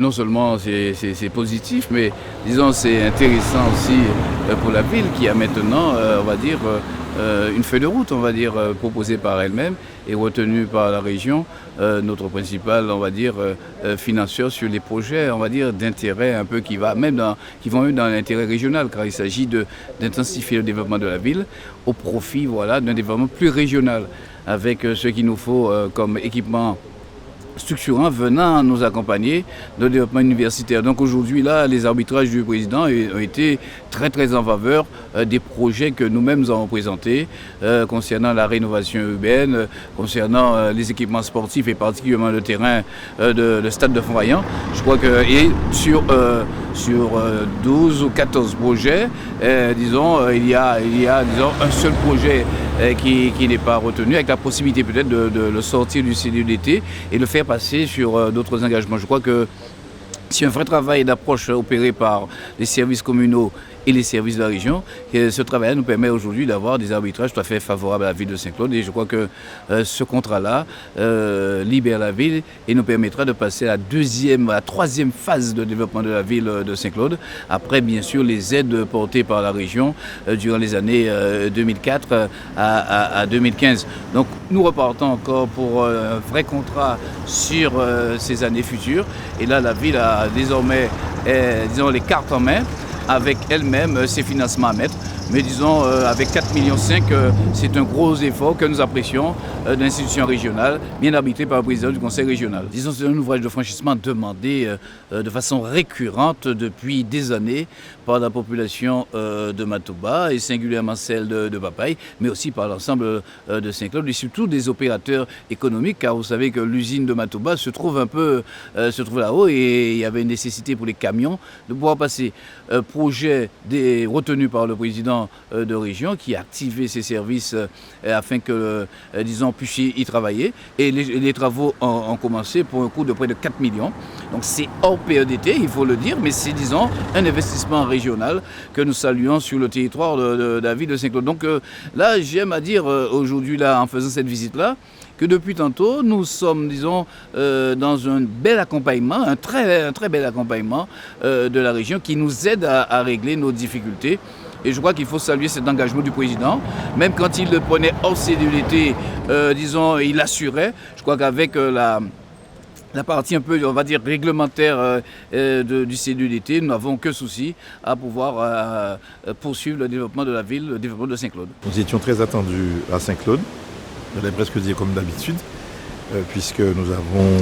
Non seulement c'est positif, mais disons c'est intéressant aussi pour la ville qui a maintenant, on va dire, une feuille de route, on va dire, proposée par elle-même et retenue par la région, notre principal, on va dire, financeur sur les projets, on va dire, d'intérêt un peu qui vont même dans l'intérêt régional, car il s'agit d'intensifier le développement de la ville au profit, voilà, d'un développement plus régional, avec ce qu'il nous faut comme équipement structurants venant nous accompagner dans le développement universitaire. Donc aujourd'hui, là, les arbitrages du président ont été très très en faveur des projets que nous-mêmes avons présentés concernant la rénovation urbaine, concernant les équipements sportifs et particulièrement le terrain le stade de Font-Vaillant. Je crois que sur 12 ou 14 projets, disons, il y a disons, un seul projet qui n'est pas retenu, avec la possibilité peut-être de le sortir du CDEDT et le faire passer sur d'autres engagements. Je crois que si un vrai travail d'approche opéré par les services communaux et les services de la région, ce travail nous permet aujourd'hui d'avoir des arbitrages tout à fait favorables à la ville de Saint-Claude. Et je crois que ce contrat-là libère la ville et nous permettra de passer à la troisième phase de développement de la ville de Saint-Claude. Après, bien sûr, les aides portées par la région durant les années 2004 à 2015. Donc, nous repartons encore pour un vrai contrat sur ces années futures. Et là, la ville a désormais, disons, les cartes en main, avec elle-même ses financements à mettre. Mais disons, avec 4,5 millions, c'est un gros effort que nous apprécions de l'institution régionale, bien arbitrée par le président du conseil régional. Disons, c'est un ouvrage de franchissement demandé de façon récurrente depuis des années par la population de Matouba et singulièrement celle de Papaye, mais aussi par l'ensemble de Saint-Claude et surtout des opérateurs économiques, car vous savez que l'usine de Matouba se trouve là-haut et il y avait une nécessité pour les camions de pouvoir passer. Projet retenu par le président de région qui a activé ses services afin que, disons, puisse y travailler. Et les travaux ont commencé pour un coût de près de 4 millions. Donc c'est hors PEDT, il faut le dire, mais c'est, disons, un investissement régional que nous saluons sur le territoire de la ville de Saint-Claude. Donc là, j'aime à dire aujourd'hui, là, en faisant cette visite-là, que depuis tantôt, nous sommes, disons, dans un bel accompagnement, un très bel accompagnement de la région qui nous aide à régler nos difficultés. Et je crois qu'il faut saluer cet engagement du président. Même quand il le prenait hors CDEDT, disons, il assurait. Je crois qu'avec la partie un peu, on va dire, réglementaire du CDEDT, nous n'avons que souci à pouvoir poursuivre le développement de la ville, le développement de Saint-Claude. Nous étions très attendus à Saint-Claude, j'allais presque dire comme d'habitude, puisque nous avons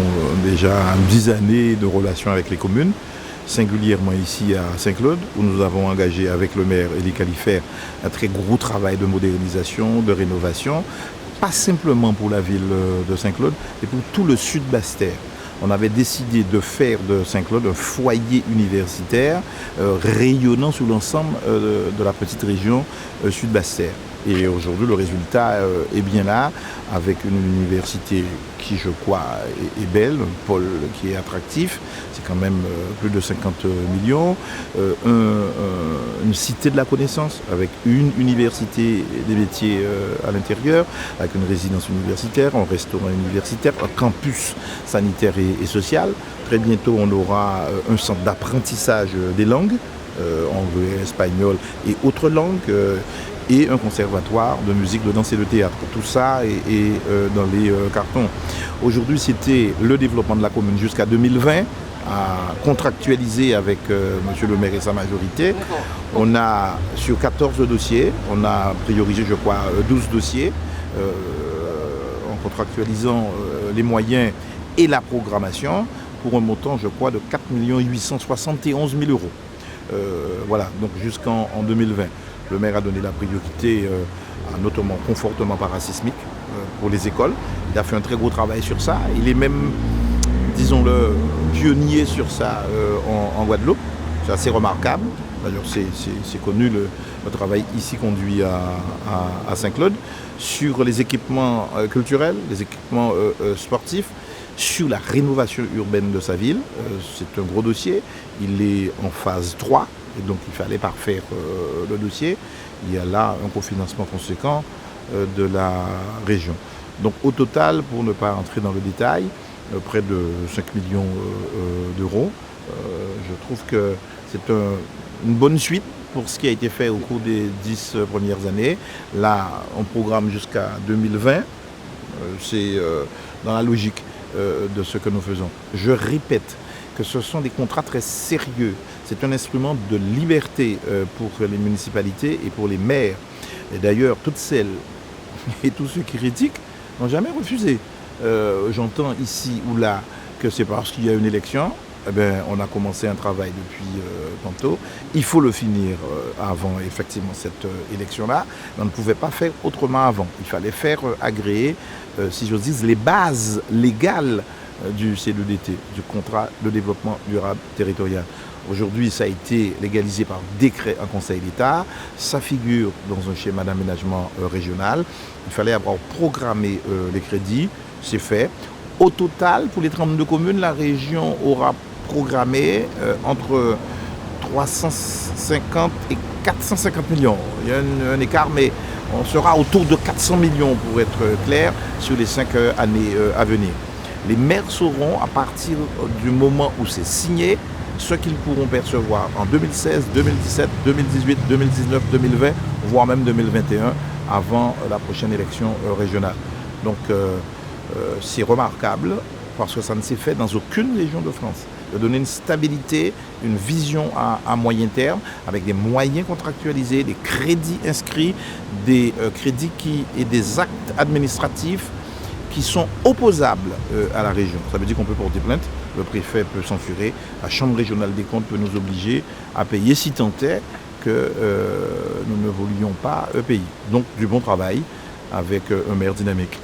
déjà 10 années de relations avec les communes, singulièrement ici à Saint-Claude, où nous avons engagé avec le maire Elie Califert un très gros travail de modernisation, de rénovation, pas simplement pour la ville de Saint-Claude, mais pour tout le sud Basse-Terre. On avait décidé de faire de Saint-Claude un foyer universitaire rayonnant sur l'ensemble de la petite région sud Basse-Terre. Et aujourd'hui, le résultat est bien là, avec une université qui, je crois, est belle, un pôle qui est attractif, c'est quand même plus de 50 millions, une cité de la connaissance, avec une université des métiers à l'intérieur, avec une résidence universitaire, un restaurant universitaire, un campus sanitaire et social. Très bientôt, on aura un centre d'apprentissage des langues, anglais, espagnol et autres langues, et un conservatoire de musique, de danse et de théâtre. Tout ça est dans les cartons. Aujourd'hui, c'était le développement de la commune jusqu'à 2020, à contractualiser avec monsieur le maire et sa majorité. On a, sur 14 dossiers, on a priorisé, je crois, 12 dossiers, en contractualisant les moyens et la programmation, pour un montant, je crois, de 4 871 000 euros. Voilà, donc jusqu'en 2020. Le maire a donné la priorité à notamment confortement parasismique pour les écoles. Il a fait un très gros travail sur ça. Il est même, disons-le, pionnier sur ça en Guadeloupe. C'est assez remarquable. D'ailleurs, c'est connu le travail ici conduit à Saint-Claude. Sur les équipements culturels, les équipements sportifs, sur la rénovation urbaine de sa ville. C'est un gros dossier. Il est en phase 3. Et donc il fallait parfaire le dossier. Il y a là un cofinancement conséquent de la région. Donc au total, pour ne pas entrer dans le détail, près de 5 millions d'euros. Je trouve que c'est une bonne suite pour ce qui a été fait au cours des 10 premières années. Là, on programme jusqu'à 2020. C'est dans la logique de ce que nous faisons. Je répète que ce sont des contrats très sérieux. C'est un instrument de liberté pour les municipalités et pour les maires. Et d'ailleurs, toutes celles et tous ceux qui critiquent n'ont jamais refusé. J'entends ici ou là que c'est parce qu'il y a une élection. Eh bien, on a commencé un travail depuis tantôt. Il faut le finir avant effectivement cette élection-là. Mais on ne pouvait pas faire autrement avant. Il fallait faire agréer, si j'ose dire, les bases légales du CDDT, du contrat de développement durable territorial. Aujourd'hui, ça a été légalisé par décret en Conseil d'État. Ça figure dans un schéma d'aménagement régional. Il fallait avoir programmé les crédits. C'est fait. Au total, pour les 32 communes, la région aura programmé entre 350 et 450 millions. Il y a un écart, mais on sera autour de 400 millions pour être clair sur les 5 années à venir. Les maires sauront, à partir du moment où c'est signé, ce qu'ils pourront percevoir en 2016, 2017, 2018, 2019, 2020, voire même 2021, avant la prochaine élection régionale. Donc c'est remarquable parce que ça ne s'est fait dans aucune région de France. De donner une stabilité, une vision à moyen terme, avec des moyens contractualisés, des crédits inscrits, des crédits et des actes administratifs qui sont opposables à la région. Ça veut dire qu'on peut porter plainte, le préfet peut censurer, la Chambre régionale des comptes peut nous obliger à payer si tant est que nous ne voulions pas payer. Donc du bon travail avec un maire dynamique.